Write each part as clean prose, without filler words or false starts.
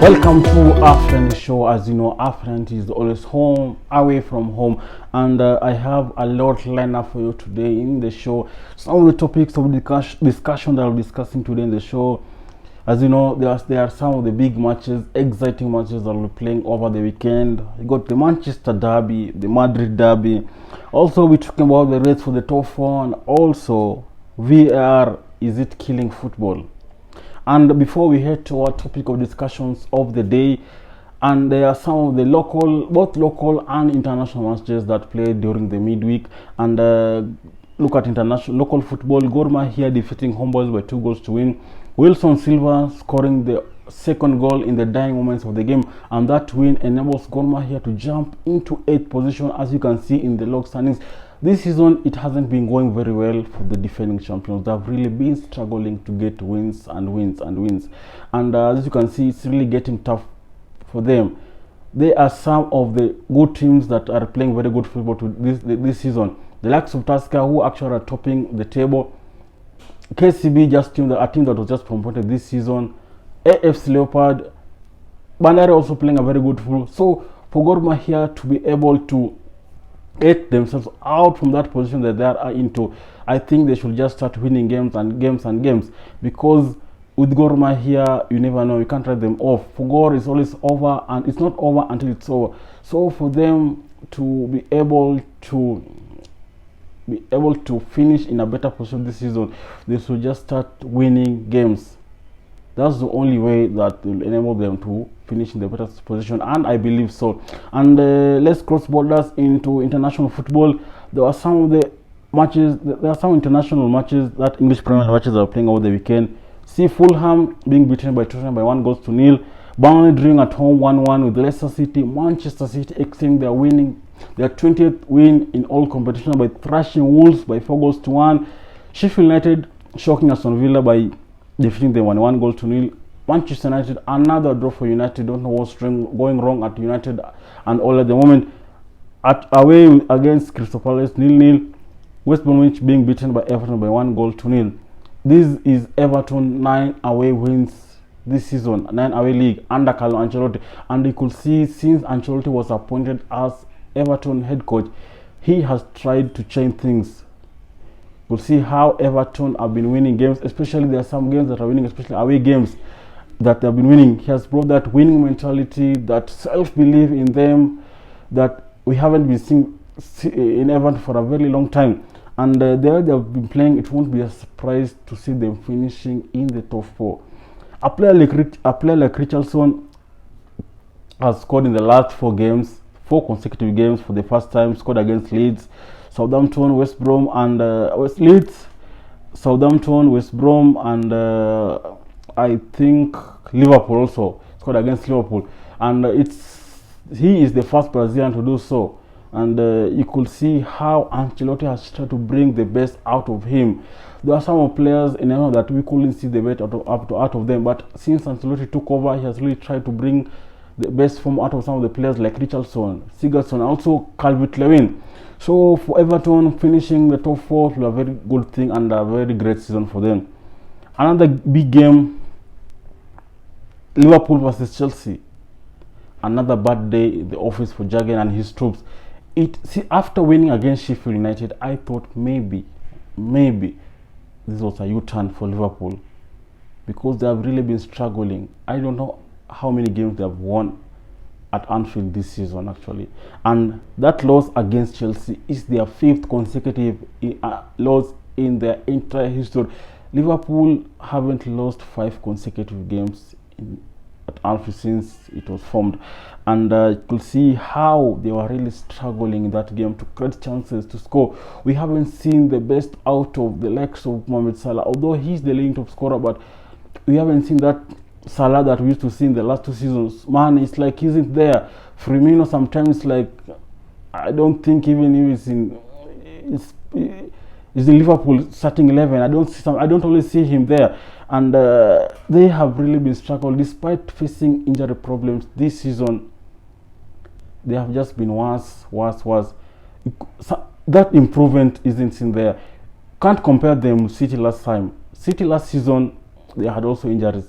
Welcome to Our Friend Show. As you know, Our Friend is always home, away from home, and I have a lot lined up for you today in the show. Some of the topics of discussion that I'll be discussing today in the show. As you know, there are some of the big matches, exciting matches that will be playing over the weekend. You got the Manchester Derby, the Madrid Derby. Also, we're talking about the race for the top four, and also VAR, is it killing football? And before we head to our topic of discussions of the day, and there are some of the both local and international matches that played during the midweek. And look at local football. Gor Mahia defeating Homeboys by 2-1. Wilson Silva scoring the second goal in the dying moments of the game, and that win enables Gor Mahia to jump into 8th position, as you can see in the log standings. This season, it hasn't been going very well for the defending champions. They've really been struggling to get wins and wins and wins. And as you can see, it's really getting tough for them. They are some of the good teams that are playing very good football this season. The likes of Tusker, who actually are topping the table. KCB, a team that was just promoted this season. AFC Leopard, Bandari also playing a very good football. So for Gor Mahia to be able to get themselves out from that position that they are into, I think they should just start winning games and games, because with Gor Mahia, you never know, you can't write them off. For Gor, it's always over, and it's not over until it's over. So for them to be able to finish in a better position this season, they should just start winning games. That's the only way that will enable them to finish in the better position, and I believe so. And let's cross borders into international football. There are some international matches that English Premier matches are playing over the weekend. See Fulham being beaten by Tottenham by 1-0. Burnley drawing at home 1-1 with Leicester City. Manchester City extending their 20th win in all competition by thrashing Wolves by 4-1. Sheffield United shocking Aston Villa by defeating them 1-0. Manchester United, another draw for United. Don't know what's going wrong at United and all at the moment. Away against Crystal Palace 0-0. West Bromwich being beaten by Everton by 1-0. This is Everton 9 away wins this season, 9 away league under Carlo Ancelotti. And you could see, since Ancelotti was appointed as Everton head coach, he has tried to change things. We'll see how Everton have been winning games, especially there are some games that are winning, especially away games that they have been winning. He has brought that winning mentality, that self-belief in them that we haven't been seeing in Everton for a very long time. And the way they have been playing, it won't be a surprise to see them finishing in the top 4. A player like Richardson has scored in the last 4 consecutive games for the first time. Scored against Leeds, Southampton, West Brom, and Southampton, West Brom, and I think Liverpool also scored against Liverpool. And he is the first Brazilian to do so. And you could see how Ancelotti has tried to bring the best out of him. There are some players in Everton that we couldn't see the best out of them, but since Ancelotti took over, he has really tried to bring the best form out of some of the players like Richardson, Sigurdsson, also Calvert-Lewin. So for Everton, finishing the top 4 will be a very good thing and a very great season for them. Another big game, Liverpool versus Chelsea. Another bad day in the office for Jurgen and his troops. After winning against Sheffield United, I thought maybe this was a U-turn for Liverpool, because they have really been struggling. I don't know how many games they have won at Anfield this season actually, and that loss against Chelsea is their 5th consecutive loss in their entire history. Liverpool haven't lost 5 consecutive games at Anfield since it was formed, and you could see how they were really struggling in that game to create chances to score. We haven't seen the best out of the likes of Mohamed Salah, although he's the leading top scorer, but we haven't seen that Salah that we used to see in the last 2 seasons. Man, it's like he isn't there. Firmino sometimes, like, I don't think even if he's in, He's in Liverpool starting 11. I don't always see him there, and they have really been struggling despite facing injury problems this season. They have just been worse. So that improvement isn't in there. Can't compare them with City last time. City last season, they had also injuries,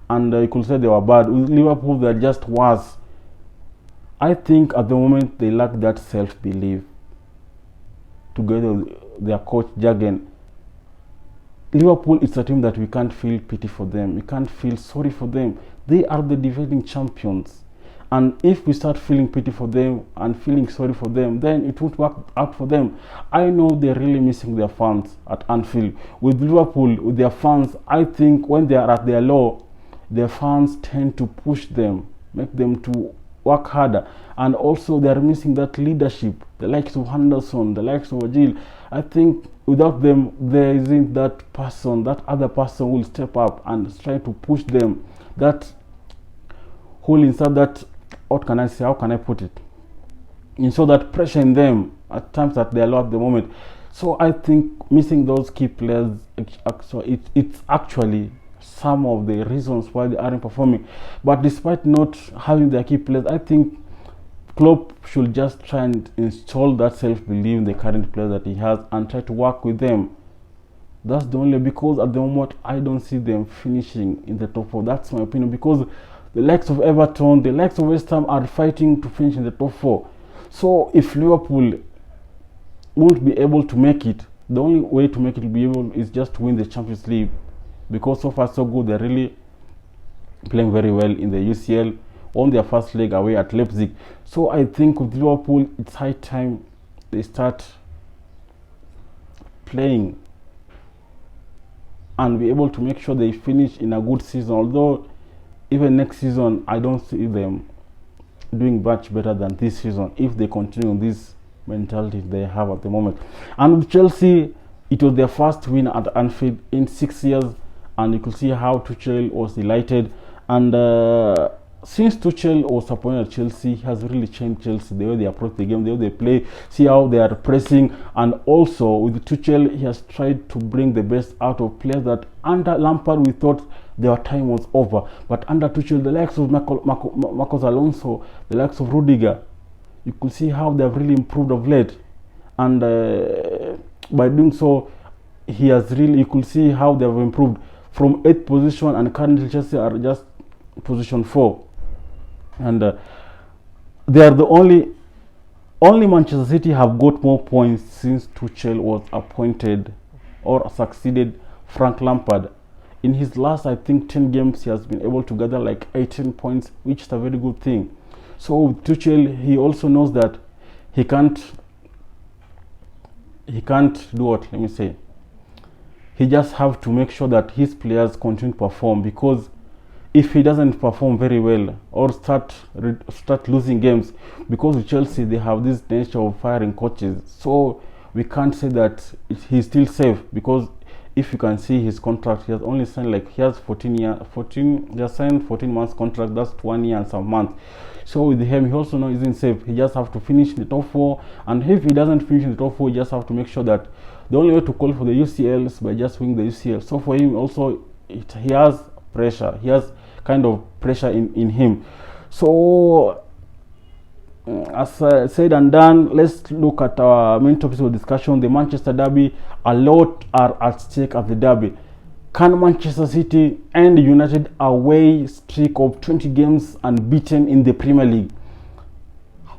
and you could say they were bad. With Liverpool, they're just worse. I think at the moment they lack that self-belief. Together with their coach Jurgen, Liverpool is a team that we can't feel pity for them. We can't feel sorry for them. They are the defending champions. And if we start feeling pity for them and feeling sorry for them, then it won't work out for them. I know they're really missing their fans at Anfield. With Liverpool, with their fans, I think when they are at their low, their fans tend to push them, make them to work harder. And also they are missing that leadership, the likes of Henderson, the likes of Agil. I think without them, there isn't that person, that other person will step up and try to push them. That whole inside that, what can I say, how can I put it? And so that pressure in them at times that they are low at the moment. So I think missing those key players, it's actually some of the reasons why they aren't performing. But despite not having their key players, I think Klopp should just try and install that self-belief in the current players that he has and try to work with them. That's the only, because at the moment I don't see them finishing in the top 4. That's my opinion, because the likes of Everton, the likes of West Ham are fighting to finish in the top 4. So if Liverpool won't be able to make it, the only way to make it be able is just to win the Champions League, because so far so good. They're really playing very well in the UCL on their first leg away at Leipzig. So I think with Liverpool, it's high time they start playing and be able to make sure they finish in a good season. Although even next season, I don't see them doing much better than this season if they continue this mentality they have at the moment. And with Chelsea, it was their first win at Anfield in 6 years, and you could see how Tuchel was delighted. And since Tuchel was appointed at Chelsea, he has really changed Chelsea, the way they approach the game, the way they play, see how they are pressing. And also with Tuchel, he has tried to bring the best out of players that under Lampard we thought their time was over. But under Tuchel, the likes of Marcos Alonso, the likes of Rudiger, you could see how they have really improved of late. And by doing so, he has really, you could see how they have improved from 8th position, and currently Chelsea are just position 4. And they are the only Manchester City have got more points since Tuchel was appointed or succeeded Frank Lampard. In his last, I think, 10 games, he has been able to gather like 18 points, which is a very good thing. So with Tuchel, he also knows that he can't do what, let me say. He just have to make sure that his players continue to perform, because if he doesn't perform very well or start losing games, because with Chelsea they have this nature of firing coaches, so we can't say that he's still safe, because if you can see his contract, he has only signed like, he has 14 months contract. That's 1 year and some months. So with him, he also knows he isn't safe. He just have to finish in the top 4, and if he doesn't finish in the top 4, he just have to make sure that the only way to qualify for the UCL is by just winning the UCL. So for him also, he has pressure. He has kind of pressure in him. So as said and done, let's look at our main topics of discussion. The Manchester Derby. A lot are at stake at the Derby. Can Manchester City end United away streak of 20 games unbeaten in the Premier League?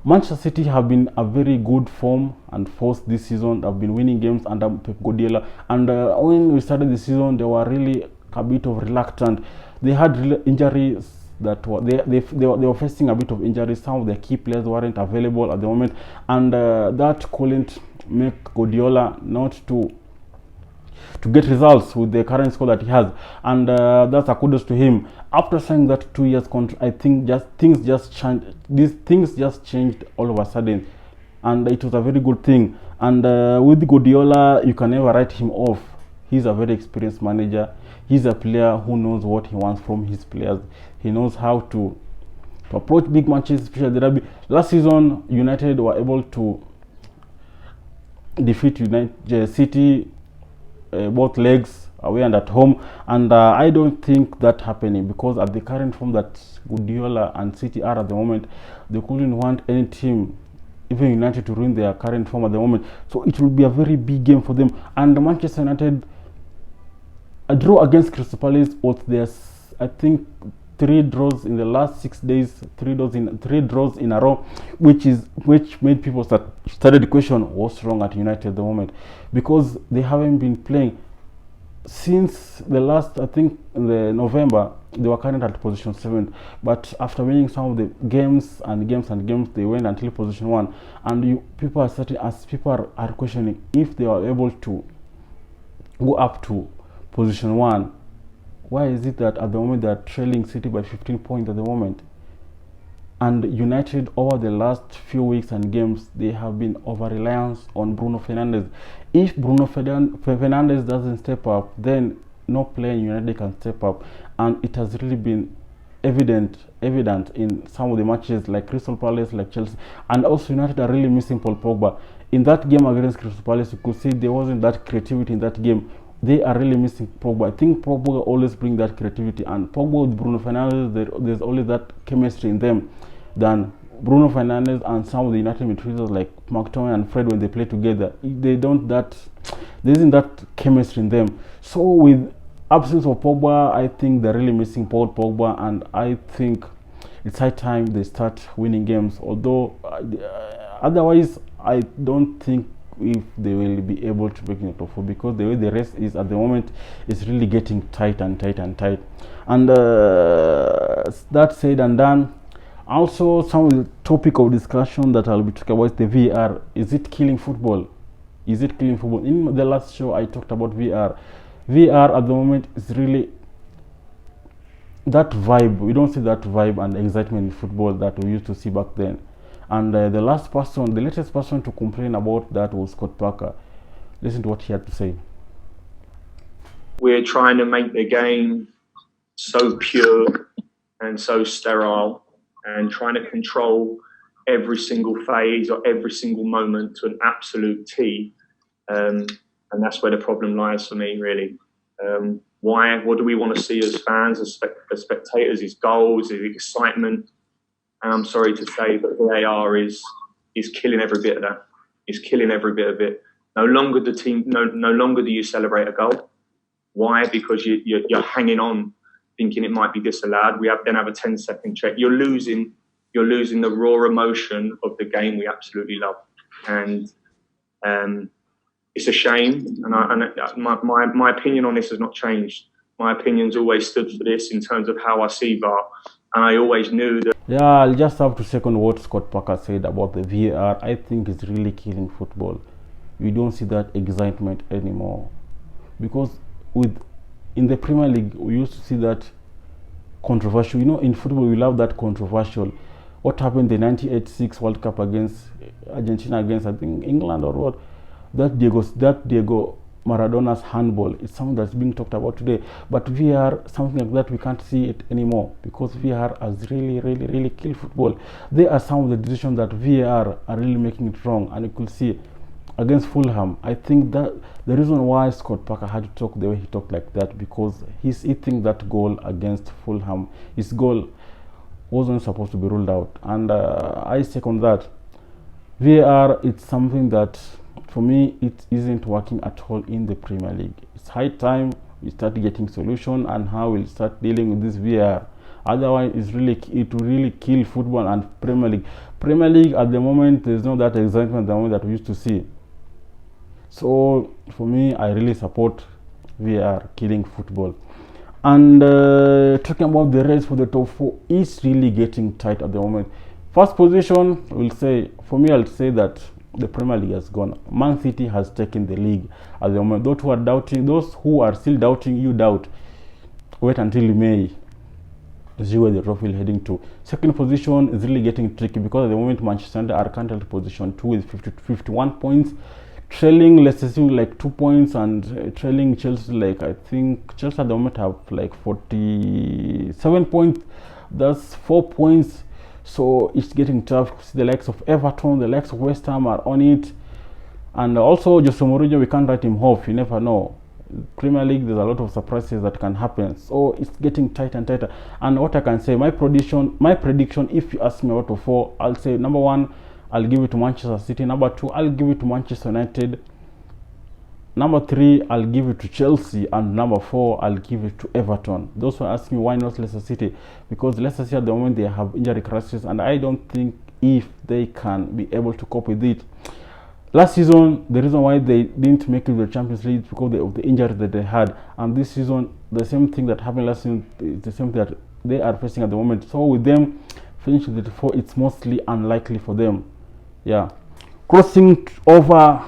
Manchester City have been a very good form and force this season. They've been winning games under Pep Guardiola, and when we started the season, they were really a bit of reluctant. They had injuries that were they were facing a bit of injuries. Some of their key players weren't available at the moment, and that couldn't make Guardiola not to get results with the current score that he has. And that's a kudos to him. After signing that 2 years contract, I think things just changed. These things just changed all of a sudden, and it was a very good thing. And with Guardiola, you can never write him off. He's a very experienced manager. He's a player who knows what he wants from his players. He knows how to approach big matches, especially the Derby. Last season, United were able to defeat United City, both legs away and at home, and I don't think that happening, because at the current form that Guardiola and City are at the moment, they couldn't want any team, even United, to ruin their current form at the moment. So it will be a very big game for them. And Manchester United, a draw against Crystal Palace was their, I think, 3 draws in the last 6 days, 3 draws in a row, which made people started the question, what's wrong at United at the moment, because they haven't been playing since the last, I think, in the November. They were current at position 7, but after winning some of the games, they went until position 1. And people are questioning if they were able to go up to position 1. Why is it that at the moment they are trailing City by 15 points at the moment? And United, over the last few weeks and games, they have been over-reliance on Bruno Fernandes. If Bruno Fernandes doesn't step up, then no player in United can step up. And it has really been evident in some of the matches like Crystal Palace, like Chelsea. And also United are really missing Paul Pogba. In that game against Crystal Palace, you could see there wasn't that creativity in that game. They are really missing Pogba. I think Pogba always brings that creativity, and Pogba with Bruno Fernandes, there's always that chemistry in them than Bruno Fernandes and some of the United midfielders like McTominay and Fred. When they play together, there isn't that chemistry in them. So with absence of Pogba, I think they're really missing Paul Pogba, and I think it's high time they start winning games. Although otherwise, I don't think if they will be able to break in the top 4, because the way the race is at the moment is really getting tight. And that said and done, also some of the topic of discussion that I'll be talking about is the VAR. Is it killing football? In the last show I talked about VAR. VAR at the moment is really that vibe. We don't see that vibe and excitement in football that we used to see back then. And the latest person to complain about that was Scott Parker. Listen to what he had to say. We're trying to make the game so pure and so sterile, and trying to control every single phase or every single moment to an absolute T. And that's where the problem lies for me, really. What do we want to see as fans, as spectators? Is goals, is excitement. And I'm sorry to say, but VAR is killing every bit of that. It's killing every bit of it. No longer do you celebrate a goal. Why? Because you're hanging on, thinking it might be disallowed. We then have a 10-second check. You're losing the raw emotion of the game we absolutely love, and it's a shame. And my opinion on this has not changed. My opinion's always stood for this in terms of how I see VAR, and I always knew that. Yeah, I'll just have to second what Scott Parker said about the VAR. I think it's really killing football. We don't see that excitement anymore, because in the Premier League we used to see that controversial. In football we love that controversial. What happened in the 1986 World Cup against Argentina, against, I think, England or what? That Diego Maradona's handball is something that's being talked about today. But VAR, something like that, we can't see it anymore, because VAR has really killed football. There are some of the decisions that VAR are really making it wrong, and you could see against Fulham. I think that the reason why Scott Parker had to talk the way he talked like that, because he thinks that goal against Fulham, his goal wasn't supposed to be ruled out, and I second that. VAR, it's something that, for me, it isn't working at all in the Premier League. It's high time we start getting solution and how we'll start dealing with this VAR. Otherwise, it will really kill football and Premier League. Premier League at the moment, there's not that excitement at the moment that we used to see. So for me, I really support VAR killing football. And talking about the race for the top 4, it's really getting tight at the moment. First position, I'll say that the Premier League has gone. Man City has taken the league at the moment. Those who are still doubting, you doubt. Wait until May to see where the trophy is heading to. Second position is really getting tricky, because at the moment Manchester United are currently at position 2 with 51 points, trailing Leicester City like 2 points, and trailing Chelsea I think Chelsea at the moment have 47 points. That's 4 points. So it's getting tough. The likes of Everton, the likes of West Ham are on it. And also Jose Mourinho, we can't write him off. You never know. Premier League, there's a lot of surprises that can happen, so it's getting tighter and tighter. And what I can say, my prediction, if you ask me out of 4, I'll say number 1, I'll give it to Manchester City. Number 2, I'll give it to Manchester United. Number 3, I'll give it to Chelsea, and number 4, I'll give it to Everton. Those who ask me why not Leicester City, because Leicester City at the moment they have injury crisis, and I don't think if they can be able to cope with it. Last season, the reason why they didn't make it to the Champions League is because of the injuries that they had. And this season, the same thing that happened last season is the same thing that they are facing at the moment. So with them finishing the 4, it's mostly unlikely for them. Yeah. Crossing over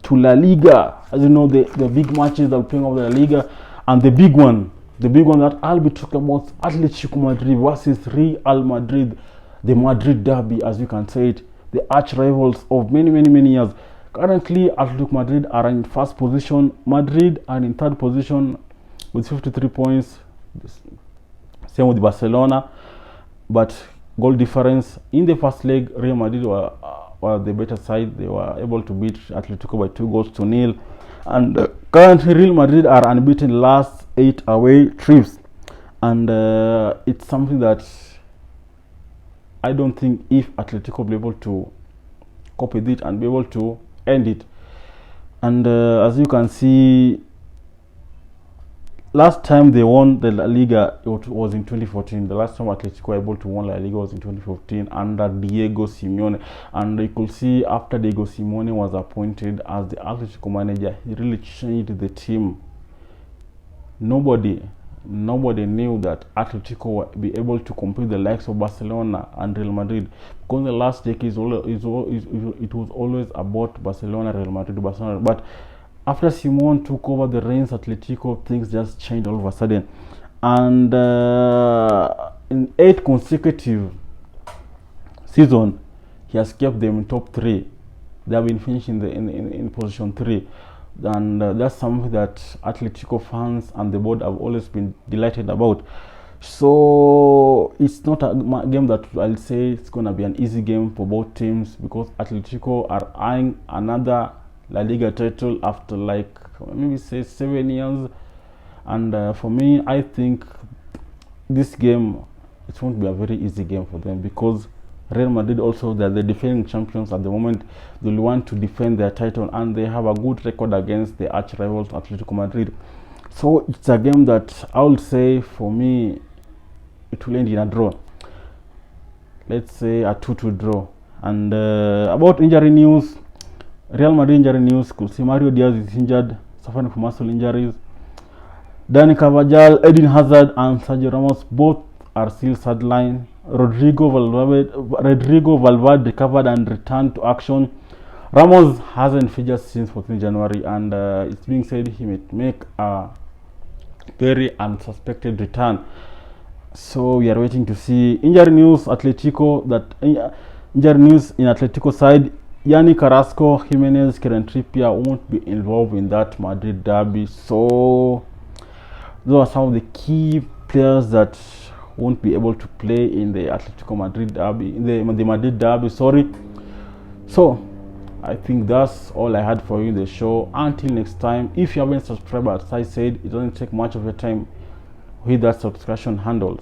to La Liga. As you know, the big matches that are playing over the La Liga. And the big one that I'll be talking about, Atletico Madrid versus Real Madrid. The Madrid derby, as you can say it. The arch rivals of many years. Currently, Atletico Madrid are in first position. Madrid are in third position with 53 points. Same with Barcelona. But goal difference in the first leg, Real Madrid were the better side. They were able to beat Atletico by 2-0. And currently, Real Madrid are unbeaten last 8 away trips. And it's something that I don't think if Atletico will be able to cope with it and be able to end it. And as you can see, last time they won the La Liga, it was in 2014. The last time Atletico were able to win La Liga was in 2015 under Diego Simeone. And you could see after Diego Simeone was appointed as the Atletico manager, he really changed the team. Nobody knew that Atletico would be able to compete the likes of Barcelona and Real Madrid, because the last decade it was always about Barcelona, Real Madrid, Barcelona. But after Simon took over the reins, Atletico, things just changed all of a sudden. And in 8 consecutive seasons, he has kept them in top 3. They have been finishing in position 3. And that's something that Atletico fans and the board have always been delighted about. So it's not a game that I'll say it's going to be an easy game for both teams, because Atletico are eyeing another La Liga title after like maybe say 7 years. And for me, I think this game, it won't be a very easy game for them, because Real Madrid also, they're the defending champions at the moment. They'll want to defend their title, and they have a good record against the arch rivals Atletico Madrid. So it's a game that I would say, for me, it will end in a draw. Let's say a 2-2 draw. And about injury news, Real Madrid injury news, could see Mario Diaz is injured, suffering from muscle injuries. Dani Carvajal, Eden Hazard, and Sergio Ramos both are still sidelined. Rodrigo Valverde recovered and returned to action. Ramos hasn't featured since 14 January, and it's being said he may make a very unsuspected return. So we are waiting to see. Injury news in Atletico side, Yannick Carrasco, Jimenez, Kieran Trippier won't be involved in that Madrid derby. So those are some of the key players that won't be able to play in the Atletico Madrid derby, in the Madrid derby, sorry. So I think that's all I had for you in the show. Until next time, if you haven't subscribed, as I said, it doesn't take much of your time, hit that subscription handle.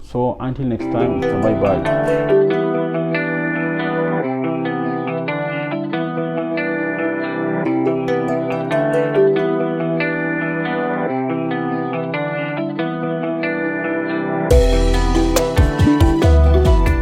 So until next time, bye bye.